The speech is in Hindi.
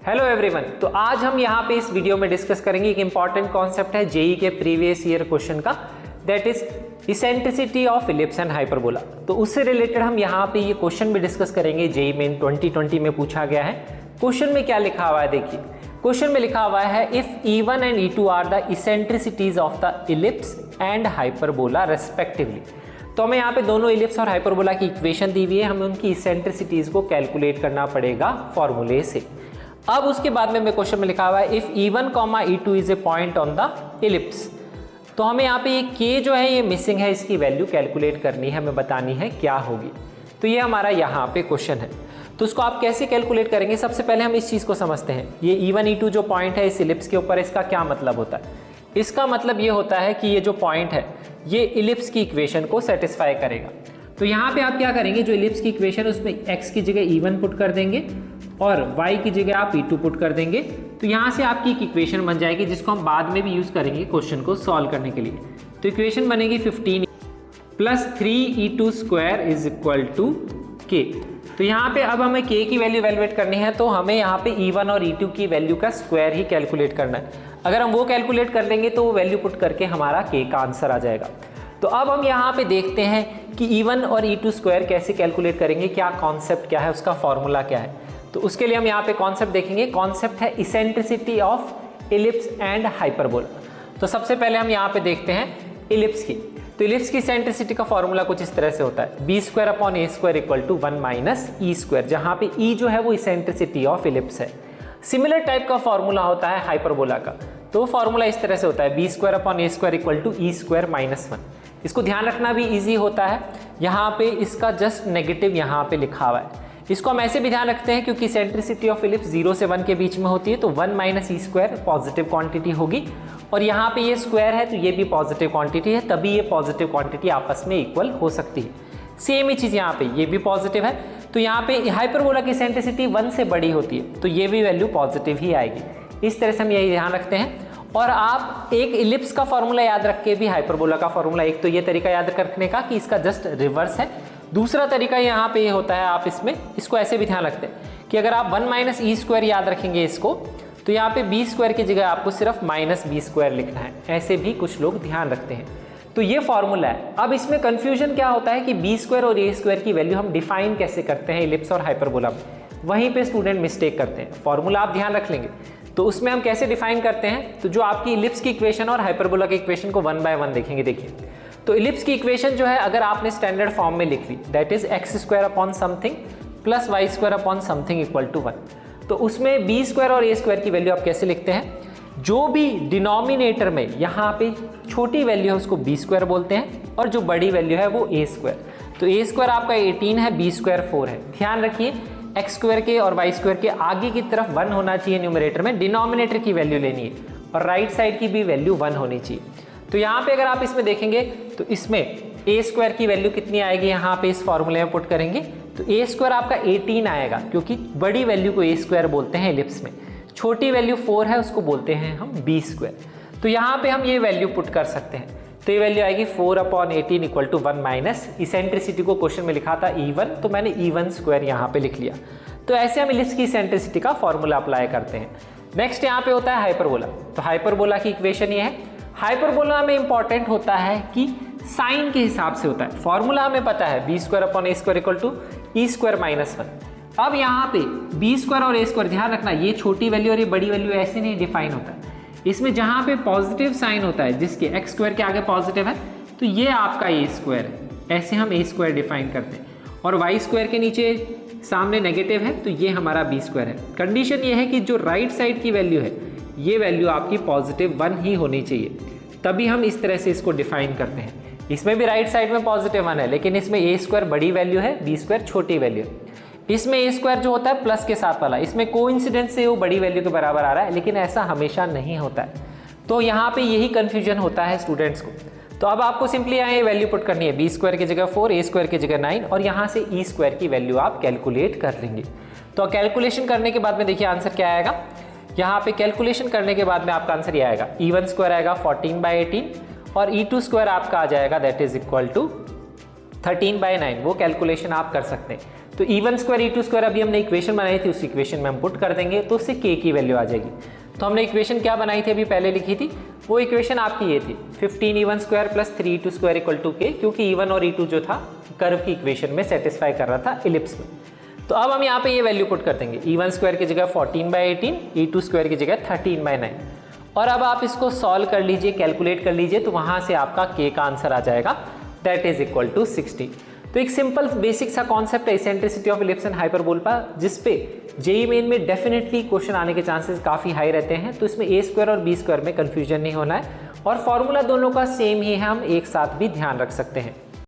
Hello everyone. तो आज हम यहाँ पे इस वीडियो में डिस्कस करेंगे एक इंपॉर्टेंट कॉन्सेप्ट है जेई के प्रीवियस ईयर क्वेश्चन का, that is eccentricity of ellipse and hyperbola. तो उससे रिलेटेड हम यहाँ पे ये क्वेश्चन भी डिस्कस करेंगे। जेई मेन 2020 में पूछा गया है। क्वेश्चन में क्या लिखा हुआ है देखिए, क्वेश्चन में लिखा हुआ है if E1 and E2 are the eccentricities of the ellipse and hyperbola respectively. तो हमें यहाँ पे दोनों इलिप्स और हाइपरबोला की इक्वेशन दी हुई है, हमें उनकी इसेंट्रिसिटीज को कैलकुलेट करना पड़ेगा फॉर्मूले से। अब उसके बाद में क्वेश्चन में लिखा हुआ है if E1, E2 is a point on the ellipse. तो हमें यहाँ पे ये k जो है ये मिसिंग है, इसकी वैल्यू कैलकुलेट करनी है, हमें बतानी है क्या होगी। तो ये हमारा यहाँ पे क्वेश्चन है। तो उसको आप कैसे कैलकुलेट करेंगे, सबसे पहले हम इस चीज़ को समझते हैं। ये E1, E2 जो पॉइंट है इस इलिप्स के ऊपर, इसका क्या मतलब होता है। इसका मतलब ये होता है कि ये जो पॉइंट है ये इलिप्स की इक्वेशन को सेटिस्फाई करेगा। तो यहाँ पे आप क्या करेंगे, जो इलिप्स की इक्वेशन है उसमें x की जगह E1 पुट कर देंगे और y की जगह आप E2 पुट कर देंगे। तो यहाँ से आपकी एक इक्वेशन बन जाएगी जिसको हम बाद में भी यूज़ करेंगे क्वेश्चन को सॉल्व करने के लिए। तो इक्वेशन बनेगी 15 plus 3E2 square is equal to k। तो यहाँ पे अब हमें k की वैल्यू वैल्यूएट करनी है, तो हमें यहाँ पे E1 और E2 की वैल्यू का स्क्वायर ही कैलकुलेट करना है। अगर हम वो कैलकुलेट कर देंगे तो वो वैल्यू पुट करके हमारा k का आंसर आ जाएगा। तो अब हम यहाँ पे देखते हैं कि E1 और E2 स्क्वायर कैसे कैलकुलेट करेंगे, क्या कॉन्सेप्ट क्या है, उसका फॉर्मूला क्या है। तो उसके लिए हम यहाँ पे कॉन्सेप्ट देखेंगे। कॉन्सेप्ट है eccentricity of ellipse and hyperbola. तो सबसे पहले हम यहाँ पे देखते हैं इलिप्स की। तो इलिप्स की इसेंट्रिसिटी का फॉर्मूला कुछ इस तरह से होता है, b square upon a square equal to 1 minus E square, जहाँ पे e जो है वो इसेंट्रिसिटी ऑफ इलिप्स है। सिमिलर टाइप का फॉर्मूला होता है हाइपरबोला का। तो फॉर्मूला इस तरह से होता है, b square upon a square equal to E square minus 1। इसको ध्यान रखना भी ईजी होता है, यहाँ पे इसका जस्ट नेगेटिव यहाँ पे लिखा हुआ है। इसको हम ऐसे भी ध्यान रखते हैं क्योंकि सेंट्रिसिटी ऑफ इलिप्स 0 से 1 के बीच में होती है, तो 1 minus E square positive quantity होगी और यहाँ पे ये स्क्वायर है तो ये भी पॉजिटिव क्वांटिटी है, तभी ये पॉजिटिव क्वांटिटी आपस में इक्वल हो सकती है। सेम ही चीज़ यहाँ पे ये भी पॉजिटिव है, तो यहाँ पे हाइपरबोला की सेंट्रिसिटी 1 से बड़ी होती है तो ये भी वैल्यू पॉजिटिव ही आएगी। इस तरह से हम यही ध्यान रखते हैं। और आप एक इलिप्स का फॉर्मूला याद रख के भी हाइपरबोला का फॉर्मूला, एक तो ये तरीका याद रखने का कि इसका जस्ट रिवर्स है, दूसरा तरीका यहाँ पे ये होता है आप इसको ऐसे भी ध्यान रखते हैं कि अगर आप 1 माइनस ई स्क्वायर याद रखेंगे इसको, तो यहाँ पे बी स्क्वायर की जगह आपको सिर्फ माइनस बी स्क्वायर लिखना है। ऐसे भी कुछ लोग ध्यान रखते हैं। तो ये फॉर्मूला है। अब इसमें कंफ्यूजन क्या होता है कि बी स्क्वायर और ए स्क्वायर की वैल्यू हम डिफाइन कैसे करते हैं इलिप्स और हाइपरबोला में, वहीं पे स्टूडेंट मिस्टेक करते हैं। फॉर्मूला आप ध्यान रख लेंगे तो उसमें हम कैसे डिफाइन करते हैं। तो जो आपकी इलिप्स की इक्वेशन और हाइपरबोला की इक्वेशन को 1 बाय 1 देखेंगे। देखिए, तो इलिप्स की इक्वेशन जो है अगर आपने स्टैंडर्ड फॉर्म में लिख ली, that is X square upon something plus Y square upon something equal to 1, तो उसमें बी स्क्वायर और ए स्क्वायर की वैल्यू आप कैसे लिखते हैं, जो भी डिनोमिनेटर में यहाँ पे छोटी वैल्यू है उसको बी स्क्वायर बोलते हैं और जो बड़ी वैल्यू है वो ए स्क्वायर। तो ए स्क्वायर आपका 18 है, बी स्क्वायर 4 है। ध्यान रखिए एक्स स्क्वायर के और वाई स्क्वायर के आगे की तरफ 1 होना चाहिए न्यूमरेटर में, डिनोमिनेटर की वैल्यू लेनी है और राइट साइड की भी वैल्यू 1 होनी चाहिए। तो यहाँ पे अगर आप इसमें देखेंगे तो इसमें ए स्क्वायर की वैल्यू कितनी आएगी, यहाँ पे इस फॉर्मूले में पुट करेंगे तो ए स्क्वायर आपका 18 आएगा, क्योंकि बड़ी वैल्यू को ए स्क्वायर बोलते हैं इलिप्स में, छोटी वैल्यू 4 है उसको बोलते हैं हम बी स्क्वायर। तो यहाँ पे हम ये वैल्यू पुट कर सकते हैं। तो ये वैल्यू आएगी 4 upon 18 equal to 1 minus, eccentricity को क्वेश्चन में लिखा था E1 तो मैंने E1 स्क्वायर यहाँ पे लिख लिया। तो ऐसे हम इलिप्स की इसेंट्रिसिटी का फॉर्मूला अप्लाई करते हैं। नेक्स्ट यहाँ पे होता है हाइपरबोला। तो हाइपरबोला की इक्वेशन ये है। हाइपरबोला में इंपॉर्टेंट होता है कि साइन के हिसाब से होता है। फॉर्मूला हमें पता है B square upon A square equal to E square minus 1। अब यहाँ पे बी स्क्वायर और ए स्क्वायर, ध्यान रखना ये छोटी वैल्यू और ये बड़ी वैल्यू ऐसे नहीं डिफाइन होता है। इसमें जहाँ पे पॉजिटिव साइन होता है जिसके एक्स स्क्वायर के आगे पॉजिटिव है तो ये आपका ए स्क्वायर है, ऐसे हम ए स्क्वायर डिफाइन करते हैं। और वाई स्क्वायर के नीचे सामने नेगेटिव है तो ये हमारा बी स्क्वायर है। कंडीशन ये है कि जो राइट साइड की वैल्यू है ये वैल्यू आपकी पॉजिटिव 1 ही होनी चाहिए, तभी हम इस तरह से इसको डिफाइन करते हैं। इसमें भी राइट साइड में पॉजिटिव 1 है, लेकिन इसमें ए स्क्वायर बड़ी वैल्यू है, बी स्क्वायर छोटी वैल्यू है। इसमें ए स्क्वायर जो होता है प्लस के साथ वाला, इसमें कोइंसिडेंस से वो बड़ी वैल्यू के बराबर आ रहा है, लेकिन ऐसा हमेशा नहीं होता है। तो यहाँ पे यही कन्फ्यूजन होता है स्टूडेंट्स को। तो अब आपको सिंपली यहाँ ये वैल्यू पुट करनी है, बी स्क्वायर की जगह 4, ए स्क्वायर की जगह 9 और यहाँ से ई स्क्वायर की वैल्यू आप कैलकुलेट कर लेंगे। तो कैलकुलेशन करने के बाद में देखिए आंसर क्या आएगा। यहाँ पे कैलकुलेशन करने के बाद में आपका आंसर ये आएगा, E1 स्क्वायर आएगा 14/18 और E2 स्क्वायर आपका आ जाएगा दैट इज इक्वल टू 13/9 वो कैलकुलेशन आप कर सकते हैं। तो e1² e2² अभी हमने इक्वेशन बनाई थी, उस इक्वेशन में हम पुट कर देंगे तो उससे k की वैल्यू आ जाएगी। तो हमने इक्वेशन क्या बनाई थी, अभी पहले लिखी थी, वो इक्वेशन आपकी ये थी 15e1² + 3e2² = k, क्योंकि e1 और e2 जो था कर्व की इक्वेशन में सेटिस्फाई कर रहा था इलिप्स में। तो अब हम यहाँ पे ये वैल्यू पुट कर देंगे, e1² की जगह 14/18, e2² की जगह 13/9। और अब आप इसको सॉल्व कर लीजिए, कैलकुलेट कर लीजिए, तो वहाँ से आपका k का आंसर आ जाएगा, दैट इज इक्वल टू 60। तो एक सिंपल बेसिक सा कॉन्सेप्ट है eccentricity of ellipse and hyperbola, जिसपे जेईई मेन में डेफिनेटली क्वेश्चन आने के चांसेस काफ़ी हाई रहते हैं। तो इसमें a² और b² में कन्फ्यूजन नहीं होना है, और फॉर्मूला दोनों का सेम ही है, हम एक साथ भी ध्यान रख सकते हैं।